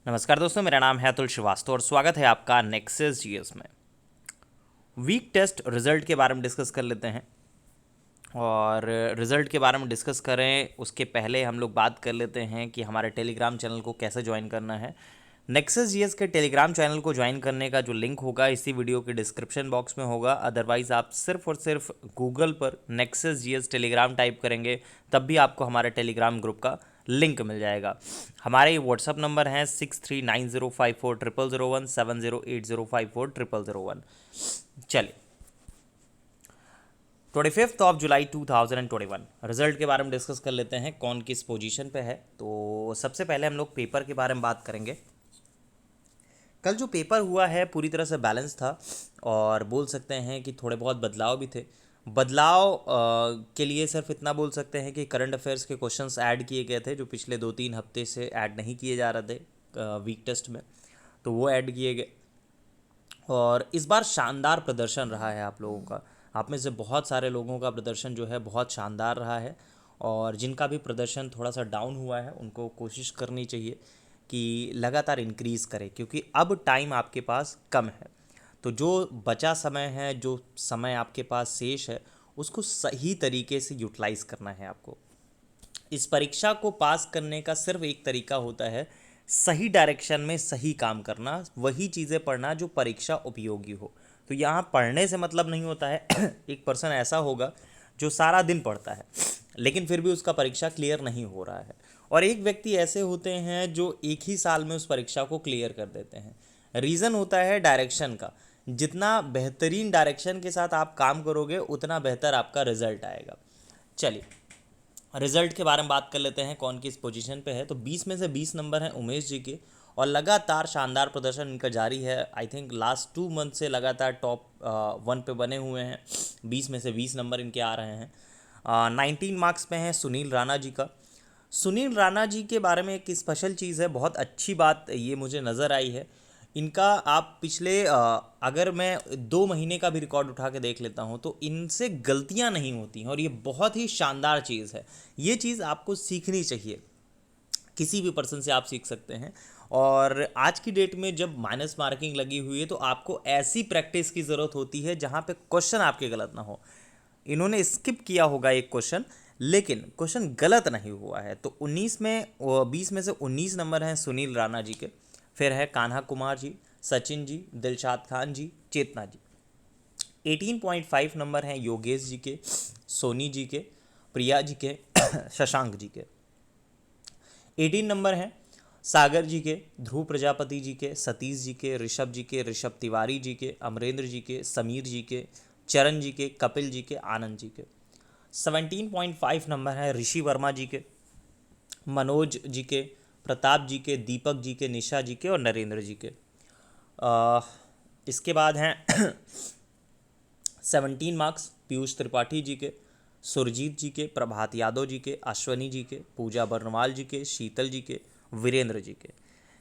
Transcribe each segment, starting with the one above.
नमस्कार दोस्तों, मेरा नाम है अतुल श्रीवास्तव और स्वागत है आपका नेक्सस जीएस में। वीक टेस्ट रिजल्ट के बारे में डिस्कस कर लेते हैं। और रिज़ल्ट के बारे में डिस्कस करें उसके पहले हम लोग बात कर लेते हैं कि हमारे टेलीग्राम चैनल को कैसे ज्वाइन करना है। नेक्सस जीएस के टेलीग्राम चैनल को ज्वाइन करने का जो लिंक होगा इसी वीडियो के डिस्क्रिप्शन बॉक्स में होगा। अदरवाइज़ आप सिर्फ और सिर्फ गूगल पर नेक्सस जीएस टेलीग्राम टाइप करेंगे तब भी आपको हमारे टेलीग्राम ग्रुप का लिंक मिल जाएगा। हमारे व्हाट्सअप नंबर हैं 6390540001 7080540001। चलिए, 25 जुलाई 2021 रिजल्ट के बारे में डिस्कस कर लेते हैं, कौन किस पोजीशन पे है। तो सबसे पहले हम लोग पेपर के बारे में बात करेंगे। कल जो पेपर हुआ है पूरी तरह से बैलेंस था और बोल सकते हैं कि थोड़े बहुत बदलाव भी थे। बदलाव के लिए सिर्फ इतना बोल सकते हैं कि करंट अफेयर्स के क्वेश्चंस ऐड किए गए थे जो पिछले 2-3 हफ्ते से ऐड नहीं किए जा रहे थे वीक टेस्ट में, तो वो ऐड किए गए। और इस बार शानदार प्रदर्शन रहा है आप लोगों का। आप में से बहुत सारे लोगों का प्रदर्शन जो है बहुत शानदार रहा है। और जिनका भी प्रदर्शन थोड़ा सा डाउन हुआ है उनको कोशिश करनी चाहिए कि लगातार इंक्रीज़ करें, क्योंकि अब टाइम आपके पास कम है। तो जो बचा समय है, जो समय आपके पास शेष है, उसको सही तरीके से यूटिलाइज़ करना है आपको। इस परीक्षा को पास करने का सिर्फ एक तरीका होता है, सही डायरेक्शन में सही काम करना, वही चीज़ें पढ़ना जो परीक्षा उपयोगी हो। तो यहाँ पढ़ने से मतलब नहीं होता है एक पर्सन ऐसा होगा जो सारा दिन पढ़ता है लेकिन फिर भी उसका परीक्षा क्लियर नहीं हो रहा है, और एक व्यक्ति ऐसे होते हैं जो एक ही साल में उस परीक्षा को क्लियर कर देते हैं। रीज़न होता है डायरेक्शन का। जितना बेहतरीन डायरेक्शन के साथ आप काम करोगे उतना बेहतर आपका रिजल्ट आएगा। चलिए, रिजल्ट के बारे में बात कर लेते हैं, कौन किस पोजीशन पे है। तो 20 में से 20 नंबर हैं उमेश जी के, और लगातार शानदार प्रदर्शन इनका जारी है। आई थिंक लास्ट 2 मंथ से लगातार टॉप 1 पे बने हुए हैं। 20 में से 20 नंबर इनके आ रहे हैं। 19 मार्क्स पे हैं सुनील राणा जी का। सुनील राणा जी के बारे में एक स्पेशल चीज़ है, बहुत अच्छी बात ये मुझे नज़र आई है। इनका आप पिछले अगर मैं 2 महीने का भी रिकॉर्ड उठा के देख लेता हूँ तो इनसे गलतियाँ नहीं होती हैं, और ये बहुत ही शानदार चीज़ है। ये चीज़ आपको सीखनी चाहिए, किसी भी पर्सन से आप सीख सकते हैं। और आज की डेट में जब माइनस मार्किंग लगी हुई है तो आपको ऐसी प्रैक्टिस की ज़रूरत होती है जहाँ पे क्वेश्चन आपके गलत ना हो। इन्होंने स्किप किया होगा एक क्वेश्चन, लेकिन क्वेश्चन गलत नहीं हुआ है। तो 20 में से 19 नंबर हैं सुनील राणा जी के। फिर है कान्हा कुमार जी, सचिन जी, दिलशाद खान जी, चेतना जी। 18.5 नंबर हैं योगेश जी के, सोनी जी के, प्रिया जी के, शशांक जी के। 18 नंबर हैं सागर जी के, ध्रुव प्रजापति जी के, सतीश जी के, ऋषभ जी के, ऋषभ तिवारी जी के, अमरेंद्र जी के, समीर जी के, चरण जी के, कपिल जी के, आनंद जी के। 17.5 नंबर है ऋषि वर्मा जी के, मनोज जी के, प्रताप जी के, दीपक जी के, निशा जी के और नरेंद्र जी के। आ, इसके बाद हैं 17 मार्क्स पीयूष त्रिपाठी जी के, सुरजीत जी के, प्रभात यादव जी के, अश्वनी जी के, पूजा बर्नवाल जी के, शीतल जी के, वीरेंद्र जी के।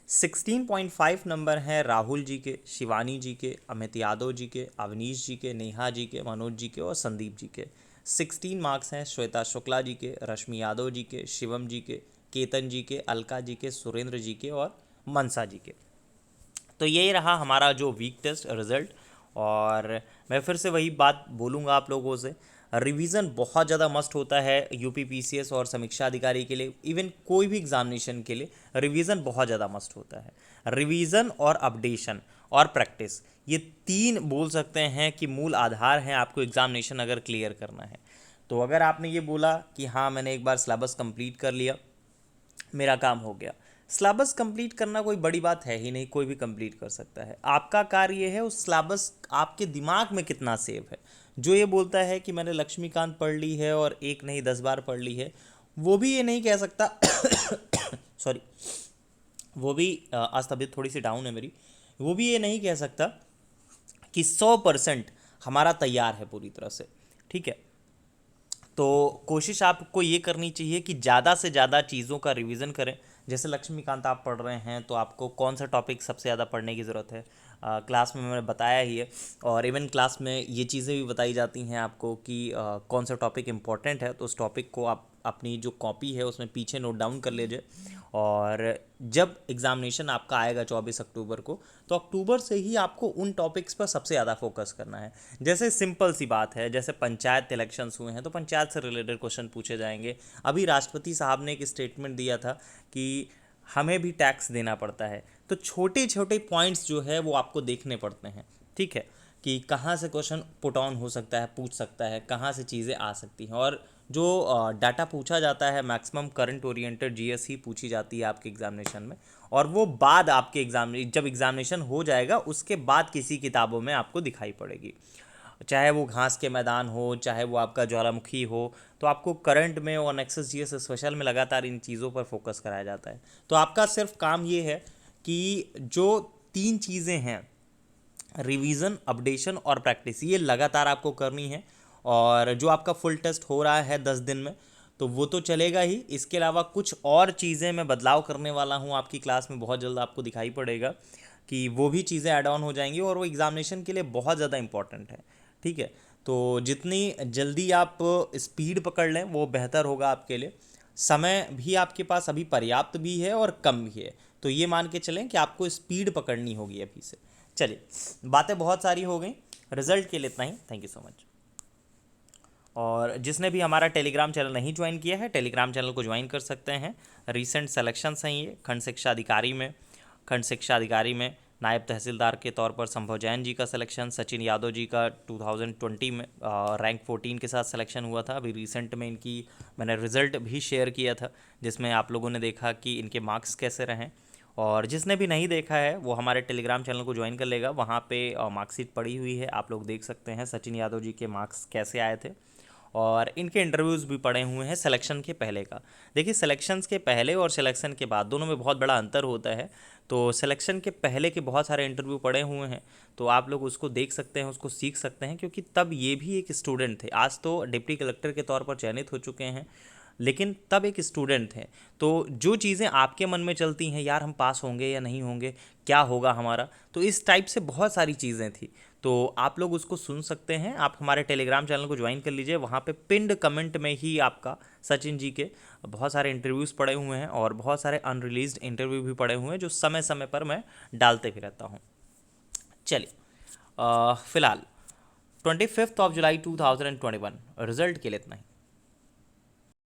16.5 नंबर हैं राहुल जी के, शिवानी जी के, अमित यादव जी के, अवनीश जी के, नेहा जी के, मनोज जी के और संदीप जी के। 16 मार्क्स हैं श्वेता शुक्ला जी के, रश्मि यादव जी के, शिवम जी के, केतन जी के, अलका जी के, सुरेंद्र जी के और मनसा जी के। तो यही रहा हमारा जो वीक टेस्ट रिज़ल्ट। और मैं फिर से वही बात बोलूँगा आप लोगों से, रिवीजन बहुत ज़्यादा मस्ट होता है यूपी पीसीएस और समीक्षा अधिकारी के लिए। इवन कोई भी एग्जामिनेशन के लिए रिवीजन बहुत ज़्यादा मस्ट होता है। रिवीजन और अपडेशन और प्रैक्टिस, ये 3 बोल सकते हैं कि मूल आधार हैं आपको एग्जामिनेशन अगर क्लियर करना है। तो अगर आपने ये बोला कि हाँ मैंने एक बार सिलेबस कंप्लीट कर लिया, मेरा काम हो गया। सिलेबस कंप्लीट करना कोई बड़ी बात है ही नहीं, कोई भी कंप्लीट कर सकता है। आपका कार्य ये है उस सिलेबस आपके दिमाग में कितना सेव है। जो ये बोलता है कि मैंने लक्ष्मीकांत पढ़ ली है और एक नहीं 10 बार पढ़ ली है, वो भी ये नहीं कह सकता सॉरी, वो भी आज तबीयत थोड़ी सी डाउन है मेरी, वो भी ये नहीं कह सकता कि 100% हमारा तैयार है पूरी तरह से। ठीक है, तो कोशिश आपको ये करनी चाहिए कि ज़्यादा से ज़्यादा चीज़ों का रिवीजन करें। जैसे लक्ष्मीकांत आप पढ़ रहे हैं तो आपको कौन सा टॉपिक सबसे ज़्यादा पढ़ने की ज़रूरत है, क्लास में मैंने बताया ही है। और इवन क्लास में ये चीज़ें भी बताई जाती हैं आपको कि कौन सा टॉपिक इम्पोर्टेंट है, तो उस टॉपिक को आप अपनी जो कॉपी है उसमें पीछे नोट डाउन कर लीजिए। और जब एग्ज़ामिनेशन आपका आएगा 24 अक्टूबर को, तो अक्टूबर से ही आपको उन टॉपिक्स पर सबसे ज़्यादा फोकस करना है। जैसे सिंपल सी बात है, जैसे पंचायत इलेक्शंस हुए हैं तो पंचायत से रिलेटेड क्वेश्चन पूछे जाएंगे। अभी राष्ट्रपति साहब ने एक स्टेटमेंट दिया था कि हमें भी टैक्स देना पड़ता है, तो छोटे छोटे पॉइंट्स जो है वो आपको देखने पड़ते हैं, ठीक है, कि कहाँ से क्वेश्चन पुट ऑन हो सकता है, पूछ सकता है, कहाँ से चीज़ें आ सकती हैं। और जो डाटा पूछा जाता है मैक्सिमम करंट ओरिएंटेड जीएस ही पूछी जाती है आपके एग्जामिनेशन में, और वो बाद आपके जब एग्जामिनेशन हो जाएगा उसके बाद किसी किताबों में आपको दिखाई पड़ेगी। चाहे वो घास के मैदान हो, चाहे वो आपका ज्वालामुखी हो, तो आपको करंट में और नेक्सस जीएस स्पेशल में लगातार इन चीज़ों पर फोकस कराया जाता है। तो आपका सिर्फ काम ये है कि जो 3 चीज़ें हैं, रिवीजन, अपडेशन और प्रैक्टिस, ये लगातार आपको करनी है। और जो आपका फुल टेस्ट हो रहा है 10 दिन में, तो वो तो चलेगा ही, इसके अलावा कुछ और चीज़ें मैं बदलाव करने वाला हूँ आपकी क्लास में, बहुत जल्द आपको दिखाई पड़ेगा कि वो भी चीज़ें ऐड ऑन हो जाएंगी और वो एग्ज़ामिनेशन के लिए बहुत ज़्यादा इंपॉर्टेंट है, ठीक है। तो जितनी जल्दी आप स्पीड पकड़ लें वो बेहतर होगा आपके लिए। समय भी आपके पास अभी पर्याप्त भी है और कम भी है, तो ये मान के चलें कि आपको स्पीड पकड़नी होगी अभी से। चलिए, बातें बहुत सारी हो गई, रिजल्ट के लिए इतना ही। Thank you so much. और जिसने भी हमारा टेलीग्राम चैनल नहीं ज्वाइन किया है, टेलीग्राम चैनल को ज्वाइन कर सकते हैं। रीसेंट सिलेक्शंस हैं ये खंड शिक्षा अधिकारी में नायब तहसीलदार के तौर पर संभव जैन जी का सिलेक्शन, सचिन यादव जी का 2020 में रैंक 14 के साथ सिलेक्शन हुआ था। अभी रिसेंट में इनकी मैंने रिज़ल्ट भी शेयर किया था, जिसमें आप लोगों ने देखा कि इनके मार्क्स कैसे रहें। और जिसने भी नहीं देखा है वो हमारे टेलीग्राम चैनल को ज्वाइन कर लेगा, वहाँ पे मार्कशीट पड़ी हुई है, आप लोग देख सकते हैं सचिन यादव जी के मार्क्स कैसे आए थे। और इनके इंटरव्यूज़ भी पड़े हुए हैं सिलेक्शन के पहले का। देखिए, सिलेक्शंस के पहले और सिलेक्शन के बाद दोनों में बहुत बड़ा अंतर होता है। तो सिलेक्शन के पहले के बहुत सारे इंटरव्यू पड़े हुए हैं, तो आप लोग उसको देख सकते हैं, उसको सीख सकते हैं, क्योंकि तब ये भी एक स्टूडेंट थे। आज तो डिप्टी कलेक्टर के तौर पर चयनित हो चुके हैं, लेकिन तब एक स्टूडेंट थे। तो जो चीज़ें आपके मन में चलती हैं, यार हम पास होंगे या नहीं होंगे, क्या होगा हमारा, तो इस टाइप से बहुत सारी चीज़ें थी। तो आप लोग उसको सुन सकते हैं। आप हमारे टेलीग्राम चैनल को ज्वाइन कर लीजिए, वहाँ पे पिंड कमेंट में ही आपका सचिन जी के बहुत सारे इंटरव्यूज़ पड़े हुए हैं और बहुत सारे अनरिलीज्ड इंटरव्यू भी पड़े हुए हैं, जो समय समय पर मैं डालते भी रहता हूँ। चलिए, फ़िलहाल 25 जुलाई 2021 रिजल्ट के लिए इतना ही।